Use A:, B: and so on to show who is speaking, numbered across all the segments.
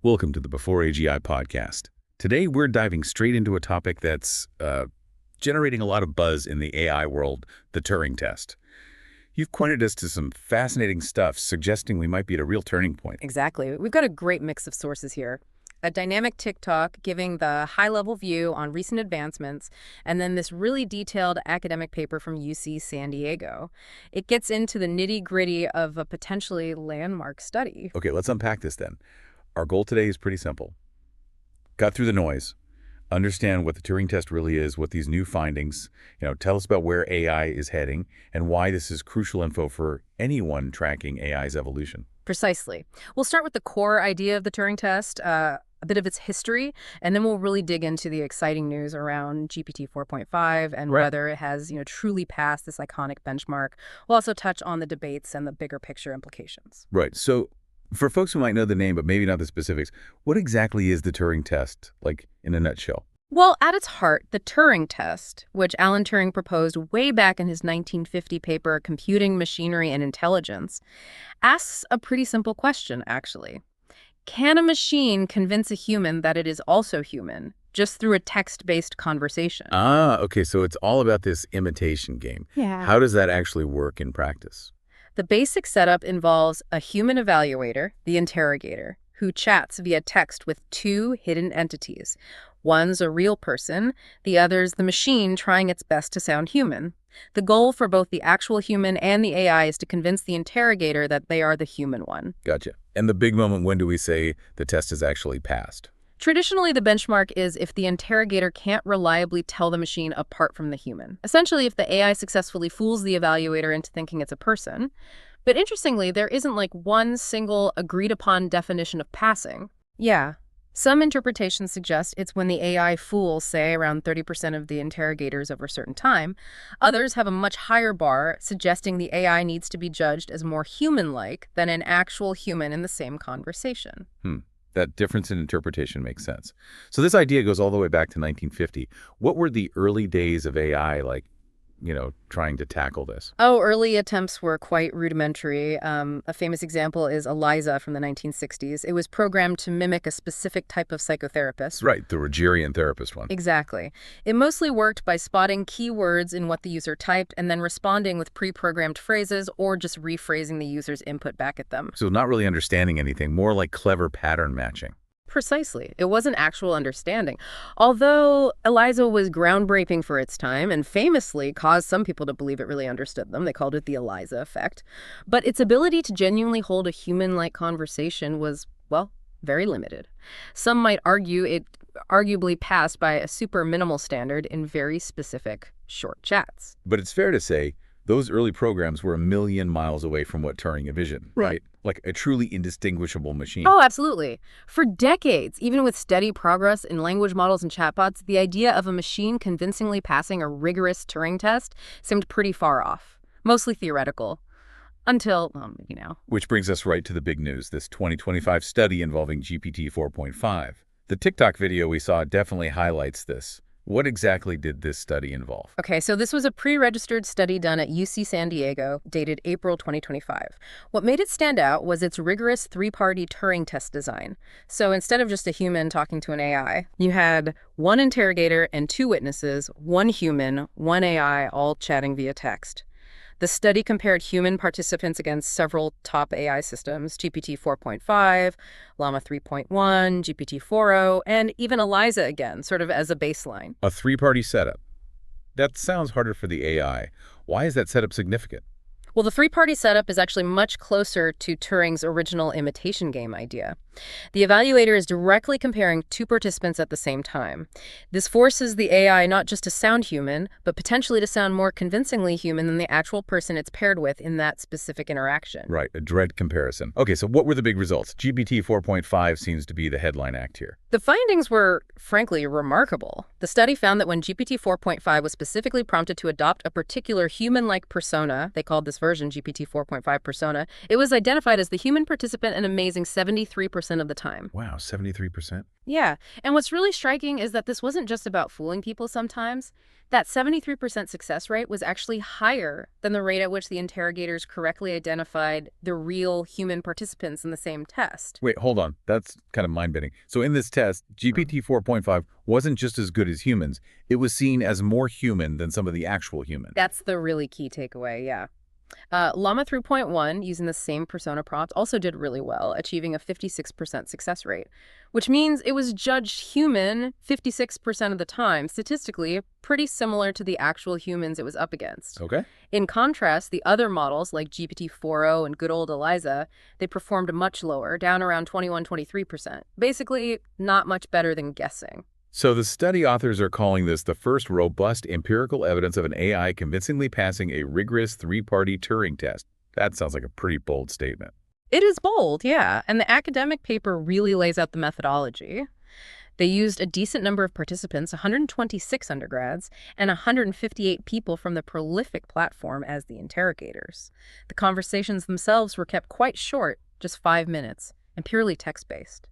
A: Welcome to the Before AGI podcast. Today, we're diving straight into a topic that's generating a lot of buzz in the AI world, the Turing test. You've pointed us to some fascinating stuff suggesting we might be at a real turning point.
B: Exactly. We've got a great mix of sources here. A dynamic TikTok giving the high-level view on recent advancements, and then this really detailed academic paper from UC San Diego. It gets into the nitty-gritty of a potentially landmark study.
A: Okay, let's unpack this then. Our goal today is pretty simple. Cut through the noise, understand what the Turing test really is, what these new findings, tell us about where AI is heading and why this is crucial info for anyone tracking AI's evolution.
B: Precisely. We'll start with the core idea of the Turing test, a bit of its history, and then we'll really dig into the exciting news around GPT-4.5 and whether it has, truly passed this iconic benchmark. We'll also touch on the debates and the bigger picture implications.
A: Right. So for folks who might know the name, but maybe not the specifics, what exactly is the Turing test, like in a nutshell?
B: Well, at its heart, the Turing test, which Alan Turing proposed way back in his 1950 paper, Computing, Machinery, and Intelligence, asks a pretty simple question, actually. Can a machine convince a human that it is also human, just through a text-based conversation?
A: Okay, so it's all about this imitation game.
B: Yeah.
A: How does that actually work in practice?
B: The basic setup involves a human evaluator, the interrogator, who chats via text with two hidden entities. One's a real person, the other's the machine trying its best to sound human. The goal for both the actual human and the AI is to convince the interrogator that they are the human one.
A: Gotcha. And the big moment, when do we say the test is actually passed?
B: Traditionally, the benchmark is if the interrogator can't reliably tell the machine apart from the human. Essentially, if the AI successfully fools the evaluator into thinking it's a person. But interestingly, there isn't like one single agreed-upon definition of passing. Yeah. Some interpretations suggest it's when the AI fools, say, around 30% of the interrogators over a certain time. Others have a much higher bar, suggesting the AI needs to be judged as more human-like than an actual human in the same conversation.
A: That difference in interpretation makes sense. So this idea goes all the way back to 1950. What were the early days of AI like, trying to tackle this?
B: Oh, early attempts were quite rudimentary. A famous example is Eliza from the 1960s. It was programmed to mimic a specific type of psychotherapist.
A: Right, the Rogerian therapist one.
B: Exactly. It mostly worked by spotting keywords in what the user typed and then responding with pre-programmed phrases or just rephrasing the user's input back at them.
A: So not really understanding anything, more like clever pattern matching.
B: Precisely. It wasn't actual understanding. Although Eliza was groundbreaking for its time and famously caused some people to believe it really understood them. They called it the Eliza Effect. But its ability to genuinely hold a human-like conversation was, well, very limited. Some might argue it arguably passed by a super minimal standard in very specific short chats.
A: But it's fair to say those early programs were a million miles away from what Turing envisioned, right? Like a truly indistinguishable machine.
B: Oh, absolutely. For decades, even with steady progress in language models and chatbots, the idea of a machine convincingly passing a rigorous Turing test seemed pretty far off, mostly theoretical. Until,
A: Which brings us right to the big news, this 2025 study involving GPT-4.5. The TikTok video we saw definitely highlights this. What exactly did this study involve?
B: Okay, so this was a pre-registered study done at UC San Diego, dated April 2025. What made it stand out was its rigorous three-party Turing test design. So instead of just a human talking to an AI, you had one interrogator and two witnesses, one human, one AI, all chatting via text. The study compared human participants against several top AI systems, GPT-4.5, Llama 3.1, GPT-4.0, and even Eliza again, sort of as a baseline.
A: A three-party setup. That sounds harder for the AI. Why is that setup significant?
B: Well, the three-party setup is actually much closer to Turing's original imitation game idea. The evaluator is directly comparing two participants at the same time. This forces the AI not just to sound human, but potentially to sound more convincingly human than the actual person it's paired with in that specific interaction.
A: Right, a direct comparison. Okay, so what were the big results? GPT 4.5 seems to be the headline act here.
B: The findings were, frankly, remarkable. The study found that when GPT 4.5 was specifically prompted to adopt a particular human-like persona, they called this version GPT 4.5 persona, it was identified as the human participant an amazing 73% 73% of the time.
A: Wow, 73%?
B: Yeah, and what's really striking is that this wasn't just about fooling people sometimes. That 73% success rate was actually higher than the rate at which the interrogators correctly identified the real human participants in the same test.
A: Wait, hold on. That's kind of mind-bending. So in this test, GPT-4.5 wasn't just as good as humans. It was seen as more human than some of the actual humans.
B: That's the really key takeaway, yeah. Llama 3.1, using the same persona prompt, also did really well, achieving a 56% success rate, which means it was judged human 56% of the time, statistically pretty similar to the actual humans it was up against.
A: Okay.
B: In contrast, the other models, like GPT-4.0 and good old Eliza, they performed much lower, down around 21-23%. Basically, not much better than guessing.
A: So the study authors are calling this the first robust empirical evidence of an AI convincingly passing a rigorous three-party Turing test. That sounds like a pretty bold statement.
B: It is bold, yeah, and the academic paper really lays out the methodology. They used a decent number of participants, 126 undergrads, and 158 people from the prolific platform as the interrogators. The conversations themselves were kept quite short, just 5 minutes, and purely text-based.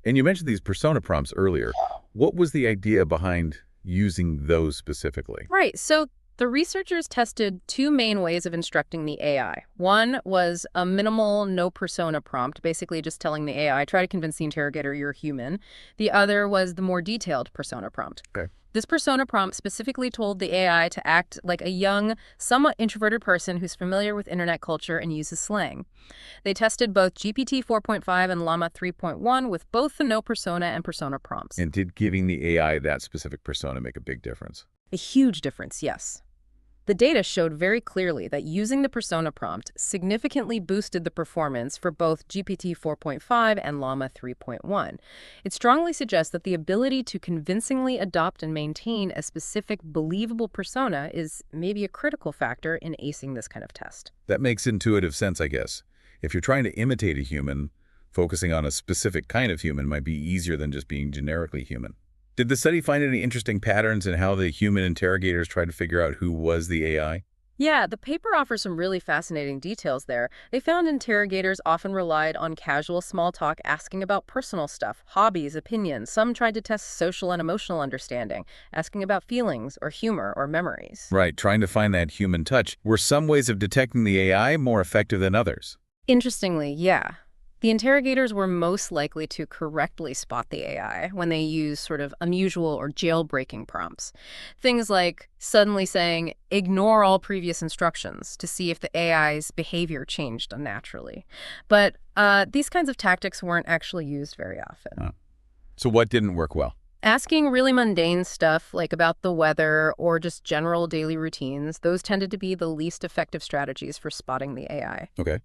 A: And you mentioned these persona prompts earlier. What was the idea behind using those specifically?
B: Right, so the researchers tested two main ways of instructing the AI. One was a minimal no persona prompt, basically just telling the AI, try to convince the interrogator you're human. The other was the more detailed persona prompt.
A: Okay.
B: This persona prompt specifically told the AI to act like a young, somewhat introverted person who's familiar with internet culture and uses slang. They tested both GPT 4.5 and Llama 3.1 with both the no persona and persona prompts.
A: And did giving the AI that specific persona make a big difference?
B: A huge difference, yes. The data showed very clearly that using the persona prompt significantly boosted the performance for both GPT 4.5 and Llama 3.1. It strongly suggests that the ability to convincingly adopt and maintain a specific believable persona is maybe a critical factor in acing this kind of test.
A: That makes intuitive sense, I guess. If you're trying to imitate a human, focusing on a specific kind of human might be easier than just being generically human. Did the study find any interesting patterns in how the human interrogators tried to figure out who was the AI?
B: Yeah, the paper offers some really fascinating details there. They found interrogators often relied on casual small talk, asking about personal stuff, hobbies, opinions. Some tried to test social and emotional understanding, asking about feelings or humor or memories.
A: Right, trying to find that human touch. Were some ways of detecting the AI more effective than others?
B: Interestingly, yeah. The interrogators were most likely to correctly spot the AI when they use sort of unusual or jailbreaking prompts. Things like suddenly saying, ignore all previous instructions to see if the AI's behavior changed unnaturally. But these kinds of tactics weren't actually used very often.
A: Oh. So what didn't work well?
B: Asking really mundane stuff like about the weather or just general daily routines, those tended to be the least effective strategies for spotting the AI.
A: Okay.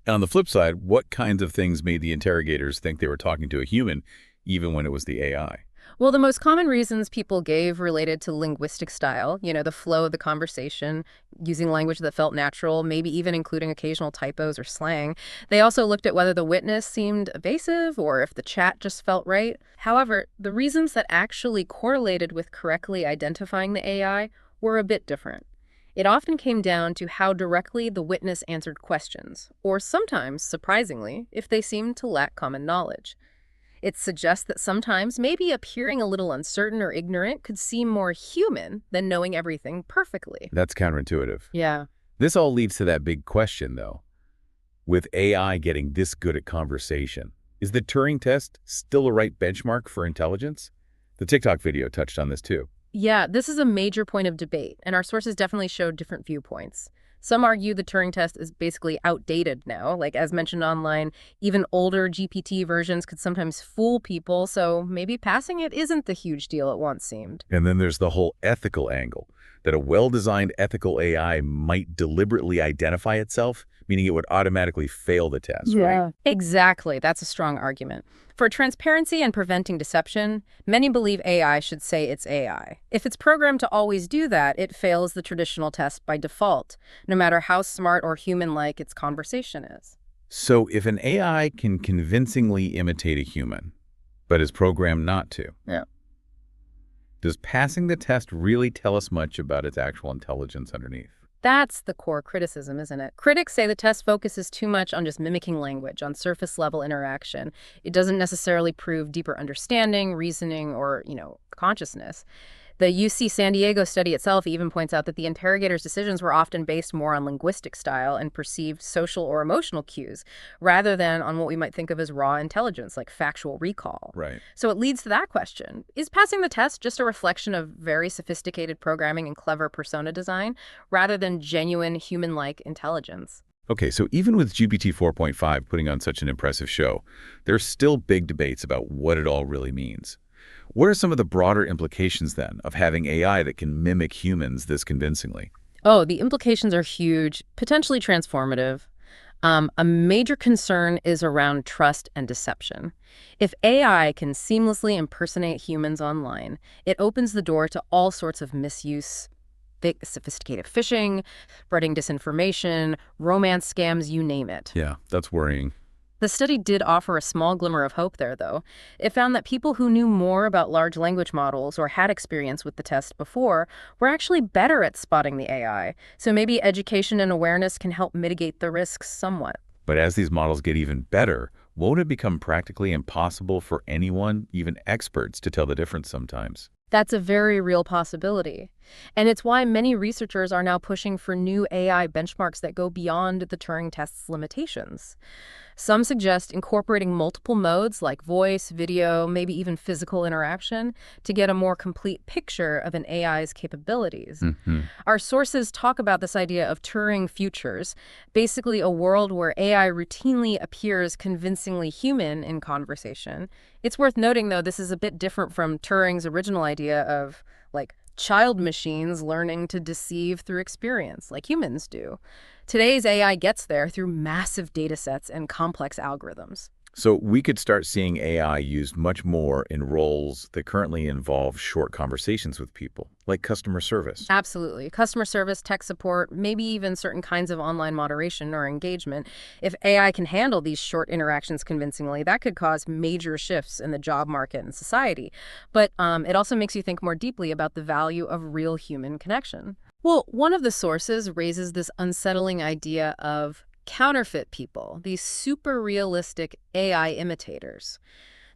A: And on the flip side, what kinds of things made the interrogators think they were talking to a human, even when it was the AI?
B: Well, the most common reasons people gave related to linguistic style, the flow of the conversation, using language that felt natural, maybe even including occasional typos or slang. They also looked at whether the witness seemed evasive or if the chat just felt right. However, the reasons that actually correlated with correctly identifying the AI were a bit different. It often came down to how directly the witness answered questions, or sometimes, surprisingly, if they seemed to lack common knowledge. It suggests that sometimes maybe appearing a little uncertain or ignorant could seem more human than knowing everything perfectly.
A: That's counterintuitive.
B: Yeah.
A: This all leads to that big question, though. With AI getting this good at conversation, is the Turing test still a right benchmark for intelligence? The TikTok video touched on this too.
B: Yeah, this is a major point of debate, and our sources definitely showed different viewpoints. Some argue the Turing test is basically outdated now. Like, as mentioned online, even older GPT versions could sometimes fool people, so maybe passing it isn't the huge deal it once seemed.
A: And then there's the whole ethical angle, that a well-designed ethical AI might deliberately identify itself, meaning it would automatically fail the test, right?
B: Exactly. That's a strong argument. For transparency and preventing deception, many believe AI should say it's AI. If it's programmed to always do that, it fails the traditional test by default, no matter how smart or human-like its conversation is.
A: So if an AI can convincingly imitate a human, but is programmed not to,
B: Yeah.
A: does passing the test really tell us much about its actual intelligence underneath?
B: That's the core criticism, isn't it? Critics say the test focuses too much on just mimicking language, on surface-level interaction. It doesn't necessarily prove deeper understanding, reasoning, or, consciousness. The UC San Diego study itself even points out that the interrogator's decisions were often based more on linguistic style and perceived social or emotional cues, rather than on what we might think of as raw intelligence, like factual recall.
A: Right.
B: So it leads to that question. Is passing the test just a reflection of very sophisticated programming and clever persona design, rather than genuine human-like intelligence?
A: Okay, so even with GPT-4.5 putting on such an impressive show, there's still big debates about what it all really means. What are some of the broader implications, then, of having AI that can mimic humans this convincingly?
B: Oh, the implications are huge, potentially transformative. A major concern is around trust and deception. If AI can seamlessly impersonate humans online, it opens the door to all sorts of misuse, sophisticated phishing, spreading disinformation, romance scams, you name it.
A: Yeah, that's worrying.
B: The study did offer a small glimmer of hope there, though. It found that people who knew more about large language models or had experience with the test before were actually better at spotting the AI. So maybe education and awareness can help mitigate the risks somewhat.
A: But as these models get even better, won't it become practically impossible for anyone, even experts, to tell the difference sometimes?
B: That's a very real possibility. And it's why many researchers are now pushing for new AI benchmarks that go beyond the Turing test's limitations. Some suggest incorporating multiple modes like voice, video, maybe even physical interaction to get a more complete picture of an AI's capabilities. Our sources talk about this idea of Turing futures, basically a world where AI routinely appears convincingly human in conversation. It's worth noting, though, this is a bit different from Turing's original idea of, like, child machines learning to deceive through experience, like humans do. Today's AI gets there through massive data sets and complex algorithms.
A: So we could start seeing AI used much more in roles that currently involve short conversations with people, like customer service.
B: Absolutely. Customer service, tech support, maybe even certain kinds of online moderation or engagement. If AI can handle these short interactions convincingly, that could cause major shifts in the job market and society. But it also makes you think more deeply about the value of real human connection. Well, one of the sources raises this unsettling idea of counterfeit people, these super realistic AI imitators.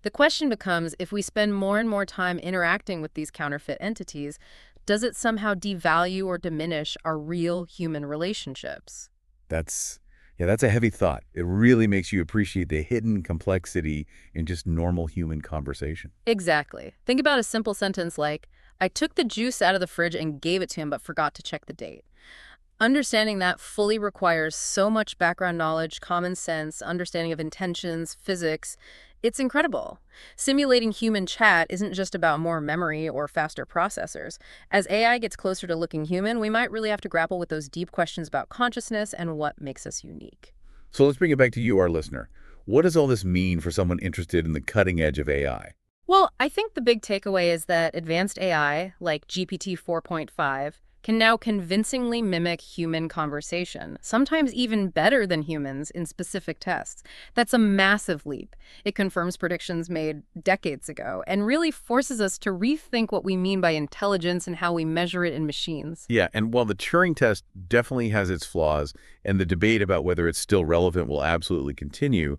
B: The question becomes, if we spend more and more time interacting with these counterfeit entities, does it somehow devalue or diminish our real human relationships?
A: That's a heavy thought. It really makes you appreciate the hidden complexity in just normal human conversation.
B: Exactly. Think about a simple sentence like, I took the juice out of the fridge and gave it to him, but forgot to check the date. Understanding that fully requires so much background knowledge, common sense, understanding of intentions, physics. It's incredible. Simulating human chat isn't just about more memory or faster processors. As AI gets closer to looking human, we might really have to grapple with those deep questions about consciousness and what makes us unique.
A: So let's bring it back to you, our listener. What does all this mean for someone interested in the cutting edge of AI?
B: Well, I think the big takeaway is that advanced AI, like GPT-4.5, can now convincingly mimic human conversation, sometimes even better than humans in specific tests. That's a massive leap. It confirms predictions made decades ago and really forces us to rethink what we mean by intelligence and how we measure it in machines.
A: Yeah, and while the Turing test definitely has its flaws, and the debate about whether it's still relevant will absolutely continue,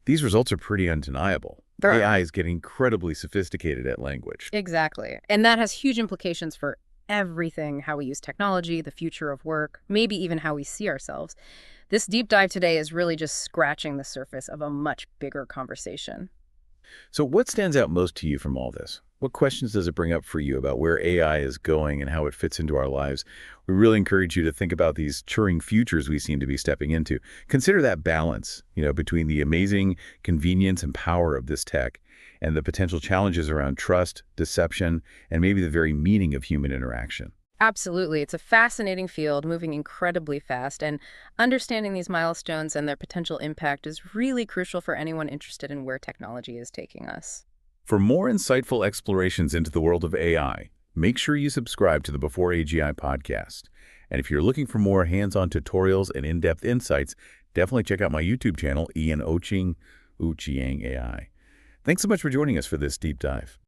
A: these results are pretty undeniable. AI is getting incredibly sophisticated at language.
B: Exactly. And that has huge implications for everything, how we use technology, the future of work, maybe even how we see ourselves. This deep dive today is really just scratching the surface of a much bigger conversation.
A: So what stands out most to you from all this? What questions does it bring up for you about where AI is going and how it fits into our lives? We really encourage you to think about these Turing futures we seem to be stepping into. Consider that balance, between the amazing convenience and power of this tech and the potential challenges around trust, deception, and maybe the very meaning of human interaction.
B: Absolutely. It's a fascinating field, moving incredibly fast, and understanding these milestones and their potential impact is really crucial for anyone interested in where technology is taking us.
A: For more insightful explorations into the world of AI, make sure you subscribe to the Before AGI podcast. And if you're looking for more hands-on tutorials and in-depth insights, definitely check out my YouTube channel, Ian Ochieng, Uchiang AI. Thanks so much for joining us for this deep dive.